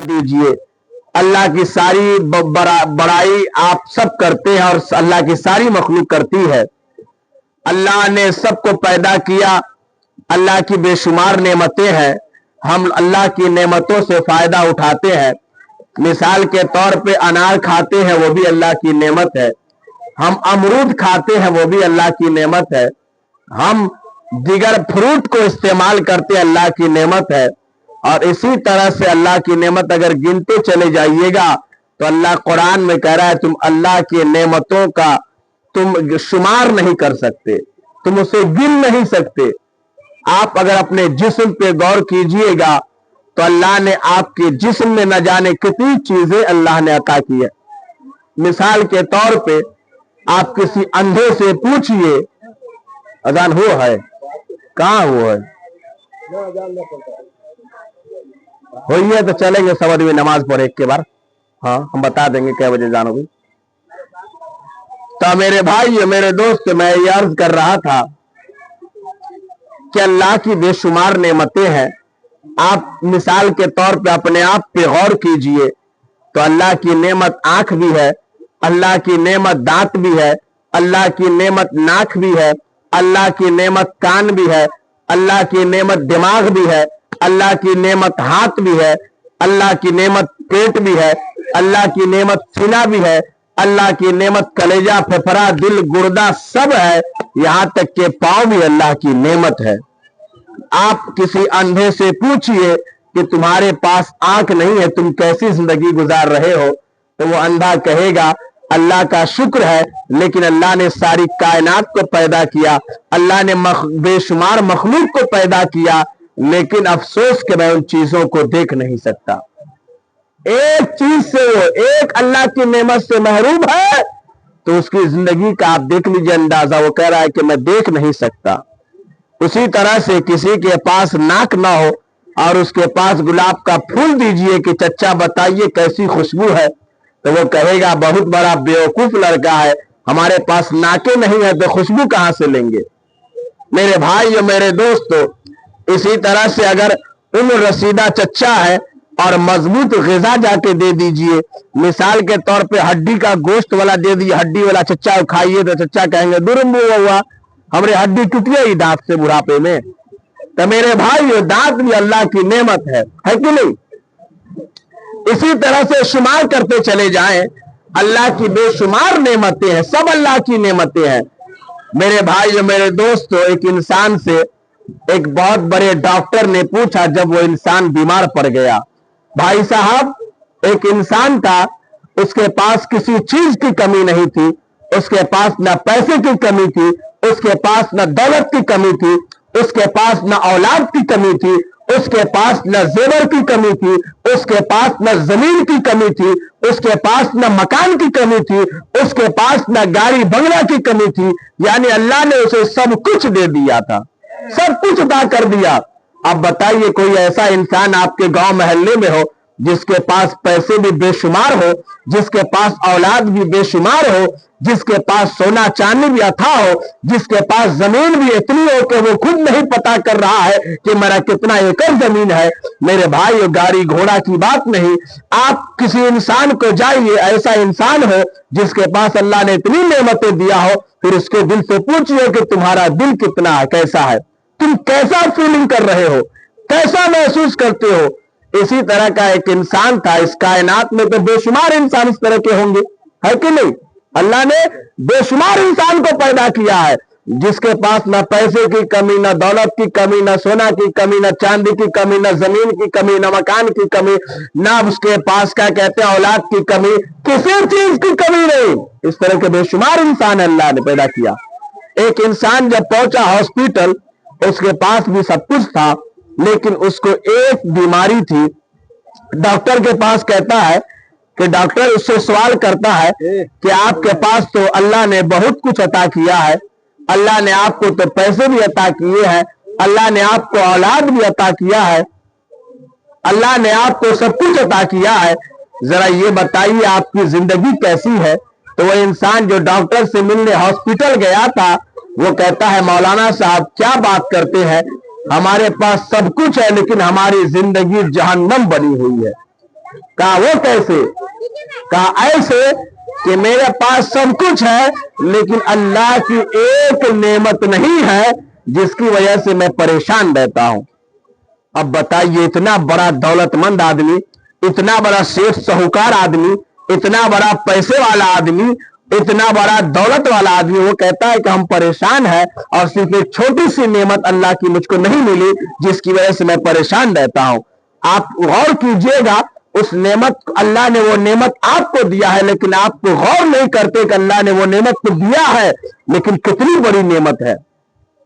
दीजिए। अल्लाह की सारी बड़ाई आप सब करते हैं और अल्लाह की सारी मखलूक करती है। अल्लाह ने सबको पैदा किया, अल्लाह की बेशुमार नेमतें हैं, हम अल्लाह की नेमतों से फायदा उठाते हैं। मिसाल के तौर पे अनार खाते हैं, वो भी अल्लाह की नेमत है। हम अमरूद खाते हैं, वो भी अल्लाह की नेमत है। हम दिगर फ्रूट को इस्तेमाल करते हैं, अल्लाह की नेमत है। और इसी तरह से अल्लाह की नेमत अगर गिनते चले जाइएगा तो अल्लाह कुरान में कह रहा है तुम अल्लाह की नेमतों का तुम शुमार नहीं कर सकते, तुम उसे गिन नहीं सकते। आप अगर अपने जिस्म पे गौर कीजिएगा तो अल्लाह ने आपके जिस्म में न जाने कितनी चीजें अल्लाह ने अता की है। मिसाल के तौर पे आप किसी अंधे से पूछिए, अजान हो है कहाँ हुआ है, हुई है तो चलेंगे सब आदमी नमाज पढ़े एक के बार। हाँ, हम बता देंगे क्या बजे जानोगे। तो मेरे भाई मेरे दोस्त, मैं ये अर्ज कर रहा था कि अल्लाह की बेशुमार नेमतें हैं। आप मिसाल के तौर पे अपने आप पे गौर कीजिए तो अल्लाह की नेमत आंख भी है, अल्लाह की नेमत दांत भी है, अल्लाह की नेमत नाक भी है, अल्लाह की नेमत कान भी है, अल्लाह की नेमत दिमाग भी है, अल्लाह की नेमत हाथ भी है, अल्लाह की नेमत पेट भी है, अल्लाह की नेमत सीना भी है, अल्लाह की नेमत कलेजा फेफड़ा दिल गुर्दा सब है, यहां तक के पांव भी अल्लाह की नेमत है। आप किसी अंधे से पूछिए कि तुम्हारे पास आंख नहीं है, तुम कैसी जिंदगी गुजार रहे हो, तो वो अंधा कहेगा अल्लाह का शुक्र है, लेकिन अल्लाह ने सारी कायनात को पैदा किया, अल्लाह ने बेशुमार मखलूक को पैदा किया, लेकिन अफसोस कि मैं उन चीजों को देख नहीं सकता। एक चीज से वो एक अल्लाह की नेमत से महरूम है तो उसकी जिंदगी का आप देख लीजिए अंदाजा, वो कह रहा है कि मैं देख नहीं सकता। उसी तरह से किसी के पास नाक ना हो और उसके पास गुलाब का फूल दीजिए कि चच्चा बताइए कैसी खुशबू है, तो वो कहेगा बहुत बड़ा बेवकूफ लड़का है, हमारे पास नाके नहीं है तो खुशबू कहां से लेंगे। मेरे भाई और मेरे दोस्तों, इसी तरह से अगर उम्र रसीदा चच्चा है और मजबूत ग़िज़ा जाके दे दीजिए, मिसाल के तौर पे हड्डी का गोश्त वाला दे दीजिए, हड्डी वाला चच्चा खाइए तो चच्चा कहेंगे दुर्म हुआ, हमारे हड्डी टूट गई दांत से बुढ़ापे में। तो मेरे भाई दांत भी अल्लाह की नेमत है कि नहीं। इसी तरह से शुमार करते चले जाएं, अल्लाह की बेशुमार नेमतें हैं, सब अल्लाह की नेमतें हैं। मेरे भाई और मेरे दोस्तों, एक इंसान से एक बहुत बड़े डॉक्टर ने पूछा जब वो इंसान बीमार पड़ गया, भाई साहब एक इंसान था, उसके पास किसी चीज की कमी नहीं थी, उसके पास न पैसे की कमी थी, उसके पास न दौलत की कमी थी, उसके पास न औलाद की कमी थी, उसके पास न जेवर की कमी थी, उसके पास न जमीन की कमी थी, उसके पास न मकान की कमी थी, उसके पास न गाड़ी बंगला की कमी थी, यानी अल्लाह ने उसे सब कुछ दे दिया था, सब कुछ अता कर दिया। अब बताइए कोई ऐसा इंसान आपके गांव मोहल्ले में हो जिसके पास पैसे भी बेशुमार हो, जिसके पास औलाद भी बेशुमार हो, जिसके पास सोना चांदी भी अथाह हो, जिसके पास जमीन भी इतनी हो कि वो खुद नहीं पता कर रहा है कि मेरा कितना एकड़ जमीन है। मेरे भाई, गाड़ी घोड़ा की बात नहीं, आप किसी इंसान को जाइए, ऐसा इंसान हो जिसके पास अल्लाह ने इतनी नेमतें दिया हो, फिर उसके दिल से पूछिए कि तुम्हारा दिल कितना है, कैसा है, तुम कैसा फीलिंग कर रहे हो, कैसा महसूस करते हो। इसी तरह का एक इंसान था। इस कायनात में तो बेशुमार इंसान इस तरह के होंगे, है कि नहीं। अल्लाह ने बेशुमार इंसान को पैदा किया है, जिसके पास न पैसे की कमी, न दौलत की कमी, न सोना की कमी, न चांदी की कमी, न जमीन की कमी, न मकान की कमी, न उसके पास क्या कहते हैं औलाद की कमी, किसी चीज की कमी नहीं। इस तरह के बेशुमार इंसान अल्लाह ने पैदा किया। एक इंसान जब पहुंचा हॉस्पिटल, उसके पास भी सब कुछ था, लेकिन उसको एक बीमारी थी। डॉक्टर के पास कहता है कि डॉक्टर उससे सवाल करता है कि आपके पास तो अल्लाह ने बहुत कुछ अता किया है, अल्लाह ने आपको तो पैसे भी अता किए हैं, अल्लाह ने आपको औलाद भी अता किया है, अल्लाह ने आपको सब कुछ अता किया है, जरा ये बताइए आपकी जिंदगी कैसी है। तो वह इंसान जो डॉक्टर से मिलने हॉस्पिटल गया था, वो कहता है मौलाना साहब क्या बात करते हैं, हमारे पास सब कुछ है लेकिन हमारी जिंदगी जहन्नम बनी हुई है। कहा वो कैसे? कहा ऐसे कि मेरे पास सब कुछ है लेकिन अल्लाह की एक नेमत नहीं है जिसकी वजह से मैं परेशान रहता हूं। अब बताइए, इतना बड़ा दौलतमंद आदमी, इतना बड़ा सेठ साहूकार आदमी, इतना बड़ा पैसे वाला आदमी, इतना बड़ा दौलत वाला आदमी, वो कहता है कि हम परेशान हैं और सिर्फ एक छोटी सी नेमत अल्लाह की मुझको नहीं मिली जिसकी वजह से मैं परेशान रहता हूं। आप गौर कीजिएगा, उस नेमत, अल्लाह ने वो नेमत आपको दिया है लेकिन आप गौर नहीं करते कि अल्लाह ने वो नेमत तो दिया है लेकिन कितनी बड़ी नेमत है,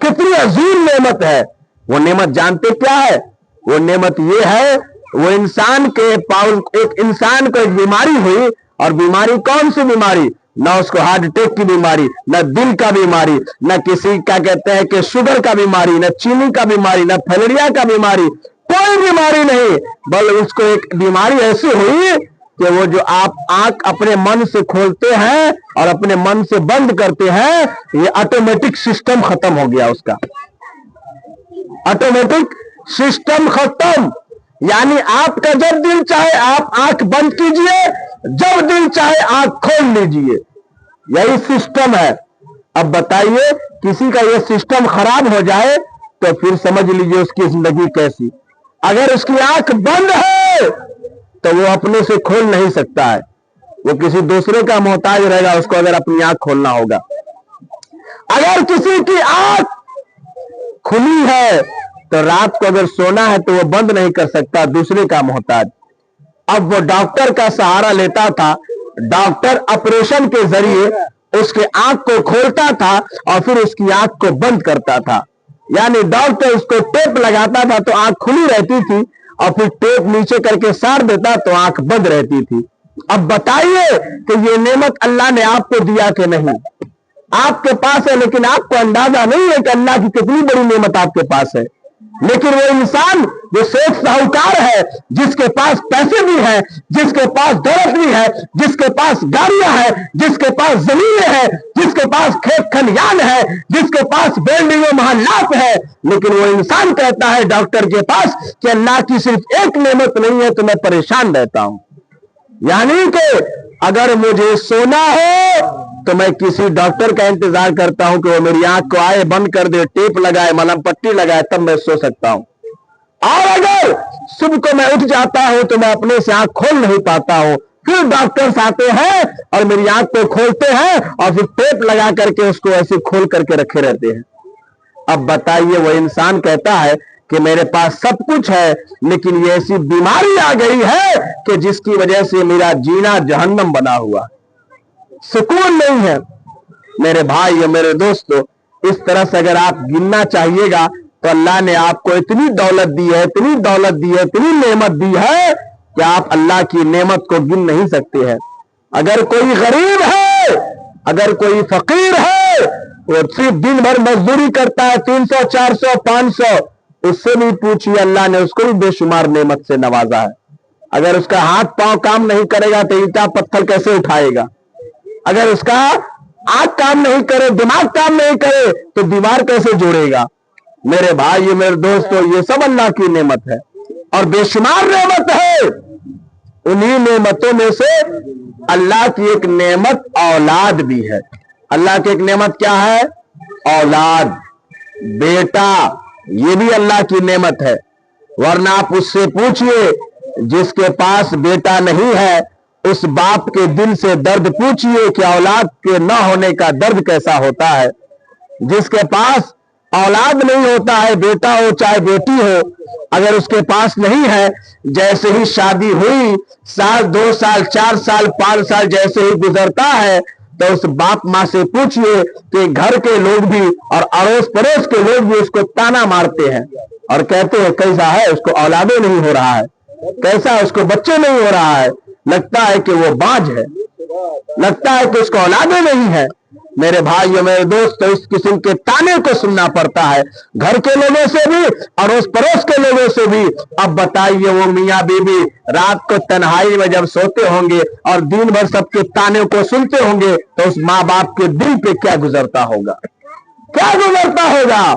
कितनी अजीम नेमत है। वो नेमत जानते क्या है? वो नेमत ये है, वो इंसान के एक इंसान को एक बीमारी हुई, और बीमारी कौन सी बीमारी? ना उसको हार्ट अटैक की बीमारी, न दिल का बीमारी, न किसी का कहते हैं कि शुगर का बीमारी, न चीनी का बीमारी, न फलेरिया का बीमारी, कोई बीमारी नहीं, बल्कि उसको एक बीमारी ऐसी हुई कि वो जो आप आंख अपने मन से खोलते हैं और अपने मन से बंद करते हैं, ये ऑटोमेटिक सिस्टम खत्म हो गया उसका, ऑटोमेटिक सिस्टम खत्म। यानी आपका जब दिल चाहे आप आंख बंद कीजिए, जब दिल चाहे आंख खोल लीजिए, यही सिस्टम है। अब बताइए, किसी का ये सिस्टम खराब हो जाए तो फिर समझ लीजिए उसकी जिंदगी कैसी। अगर उसकी आंख बंद है तो वो अपने से खोल नहीं सकता है, वो किसी दूसरे का मोहताज रहेगा उसको अगर अपनी आंख खोलना होगा। अगर किसी की आंख खुली है तो रात को अगर सोना है तो वो बंद नहीं कर सकता, दूसरे का मोहताज। अब वो डॉक्टर का सहारा लेता था, डॉक्टर ऑपरेशन के जरिए उसके आंख को खोलता था और फिर उसकी आंख को बंद करता था। यानी डॉक्टर उसको टेप लगाता था तो आंख खुली रहती थी और फिर टेप नीचे करके सार देता तो आंख बंद रहती थी। अब बताइए कि ये नेमत अल्लाह ने आपको दिया कि नहीं? आपके पास है लेकिन आपको अंदाजा नहीं है कि अल्लाह की कितनी बड़ी नेमत आपके पास है। लेकिन वो इंसान जो सेठ साहूकार है, जिसके पास पैसे भी है, जिसके पास दौलत भी है, जिसके पास गाड़ियां हैं, जिसके पास जमीनें हैं, जिसके पास खेत खलियान है, जिसके पास बिल्डिंगों मोहल्लात है, लेकिन वो इंसान कहता है डॉक्टर के पास कि अल्लाह की सिर्फ एक नेमत नहीं है तो मैं परेशान रहता हूं। यानी कि अगर मुझे सोना हो तो मैं किसी डॉक्टर का इंतजार करता हूं कि वो मेरी आंख को आए, बंद कर दे, टेप लगाए, मलहम पट्टी लगाए, तब मैं सो सकता हूं। और अगर सुबह को मैं उठ जाता हूं तो मैं अपने से आंख खोल नहीं पाता हूं, फिर डॉक्टर्स आते हैं और मेरी आंख को खोलते हैं और फिर टेप लगा करके उसको ऐसे खोल करके रखे रहते हैं। अब बताइए, वो इंसान कहता है कि मेरे पास सब कुछ है लेकिन ये ऐसी बीमारी आ गई है कि जिसकी वजह से मेरा जीना जहन्नम बना हुआ, सुकून नहीं है। मेरे भाई और मेरे दोस्तों, इस तरह से अगर आप गिनना चाहिएगा तो अल्लाह ने आपको इतनी दौलत दी है, इतनी दौलत दी है, इतनी नेमत दी है कि आप अल्लाह की नेमत को गिन नहीं सकते हैं। अगर कोई गरीब है, अगर कोई फकीर है, वो सिर्फ दिन भर मजदूरी करता है, 300, 400, 500, उससे भी पूछिए, अल्लाह ने उसको भी बेशुमार नेमत से नवाजा है। अगर उसका हाथ पांव काम नहीं करेगा तो ईंटा पत्थर कैसे उठाएगा? अगर उसका आंख काम नहीं करे, दिमाग काम नहीं करे तो दीवार कैसे जोड़ेगा? मेरे भाई मेरे दोस्तों, ये सब अल्लाह की नेमत है और बेशुमार नेमत है। उन्हीं नेमतों में से अल्लाह की एक नेमत औलाद भी है। अल्लाह की एक नेमत क्या है? औलाद, बेटा। ये भी अल्लाह की नेमत है। वरना आप उससे पूछिए, जिसके पास बेटा नहीं है उस बाप के दिल से दर्द पूछिए कि औलाद के न होने का दर्द कैसा होता है। जिसके पास औलाद नहीं होता है, बेटा हो चाहे बेटी हो, अगर उसके पास नहीं है, जैसे ही शादी हुई, साल 2 साल 4 साल 5 साल जैसे ही गुजरता है तो उस बाप माँ से पूछिए कि घर के लोग भी और अड़ोस पड़ोस के लोग भी उसको ताना मारते हैं और कहते हैं कैसा है, उसको औलादे नहीं हो रहा है, कैसा है, उसको बच्चे नहीं हो रहा है, लगता है कि वो बाज है, लगता है कि उसको औलादे नहीं है। मेरे भाई और मेरे दोस्त, इस किस्म के ताने को सुनना पड़ता है, घर के लोगों से भी, अड़ोस पड़ोस के लोगों से भी। अब बताइए, वो मियाँ बीबी रात को तन्हाई में जब सोते होंगे और दिन भर सबके ताने को सुनते होंगे तो उस माँ बाप के दिल पे क्या गुजरता होगा, क्या गुजरता होगा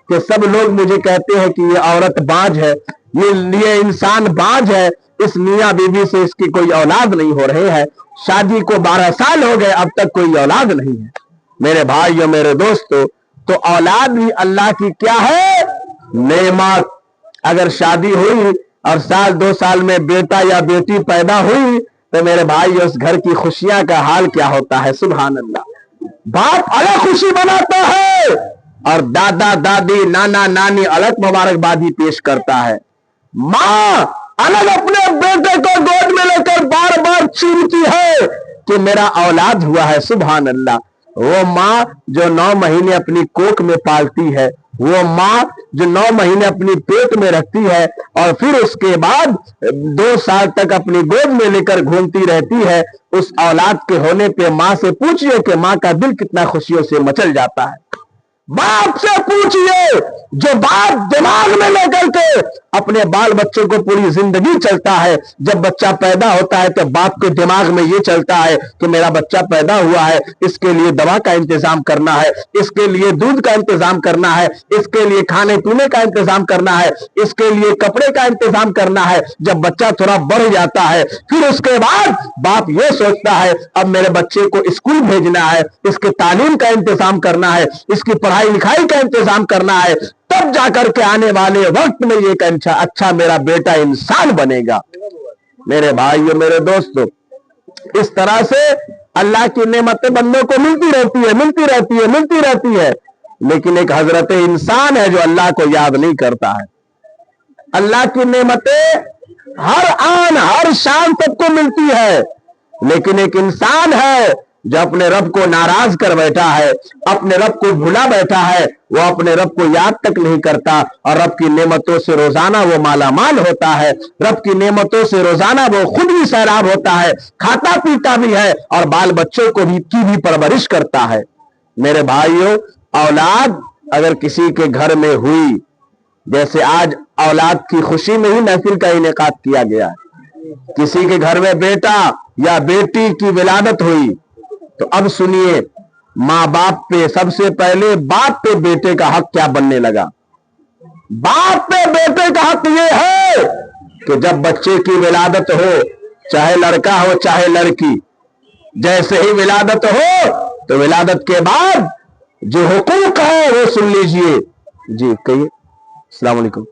कि सब लोग मुझे कहते हैं कि ये औरत बाज है, ये इंसान बाज है, इस मियां बीवी से इसकी कोई औलाद नहीं हो रही है, शादी को 12 साल हो गए अब तक कोई औलाद नहीं है। मेरे भाइयों मेरे दोस्तों, तो औलाद भी अल्लाह की क्या है? नेमत। अगर शादी हुई और साल 2 साल में बेटा या बेटी पैदा हुई तो मेरे भाई उस घर की खुशियां का हाल क्या होता है? सुभान अल्लाह। बाप अलग खुशी मनाता है और दादा दादी नाना नानी अलग मुबारकबादी पेश करता है। मां अलग अपने बेटे को गोद में लेकर बार बार चीरती है कि मेरा औलाद हुआ है। सुभान अल्लाह। वो माँ जो 9 महीने अपनी कोख में पालती है, वो माँ जो 9 महीने अपनी पेट में रखती है और फिर उसके बाद 2 साल तक अपनी गोद में लेकर घूमती रहती है, उस औलाद के होने पे माँ से पूछिए कि माँ का दिल कितना खुशियों से मचल जाता है। बाप से पूछिए, जो बाप दिमाग में लेकर के अपने बाल बच्चों को पूरी जिंदगी चलता है, जब बच्चा पैदा होता है तो बाप के दिमाग में ये चलता है कि मेरा बच्चा पैदा हुआ है, इसके लिए दवा का इंतजाम करना है, इसके लिए दूध का इंतजाम करना है, इसके लिए खाने पीने का इंतजाम करना है, इसके लिए कपड़े का इंतजाम करना है। जब बच्चा थोड़ा बढ़ जाता है फिर उसके बाद बाप ये सोचता है अब मेरे बच्चे को स्कूल भेजना है, इसके तालीम का इंतजाम करना है, इसकी पढ़ाई लिखाई का इंतजाम करना है, तब जाकर के आने वाले वक्त में ये अच्छा मेरा बेटा इंसान बनेगा। मेरे भाइयों मेरे दोस्तों, इस तरह से अल्लाह की नेमतें बंदों को मिलती रहती है, मिलती रहती है, मिलती रहती है, लेकिन एक हजरत इंसान है जो अल्लाह को याद नहीं करता है। अल्लाह की नेमतें हर आन हर शान सबको मिलती है, लेकिन एक इंसान है जो अपने रब को नाराज कर बैठा है, अपने रब को भुला बैठा है, वो अपने रब को याद तक नहीं करता और रब की नेमतों से रोजाना वो मालामाल होता है, रब की नेमतों से रोजाना वो खुद भी सैराब होता है, खाता पीता भी है और बाल बच्चों को भी की भी परवरिश करता है। मेरे भाइयों, औलाद अगर किसी के घर में हुई, जैसे आज औलाद की खुशी में ही महफिल का इनेकाद किया गया है, किसी के घर में बेटा या बेटी की विलादत हुई, तो अब सुनिए, माँ बाप पे सबसे पहले बाप पे बेटे का हक क्या बनने लगा। बाप पे बेटे का हक ये है कि जब बच्चे की विलादत हो, चाहे लड़का हो चाहे लड़की, जैसे ही विलादत हो तो विलादत के बाद जो हुकूक है वो सुन लीजिए। जी कहिए। अस्सलाम वालेकुम।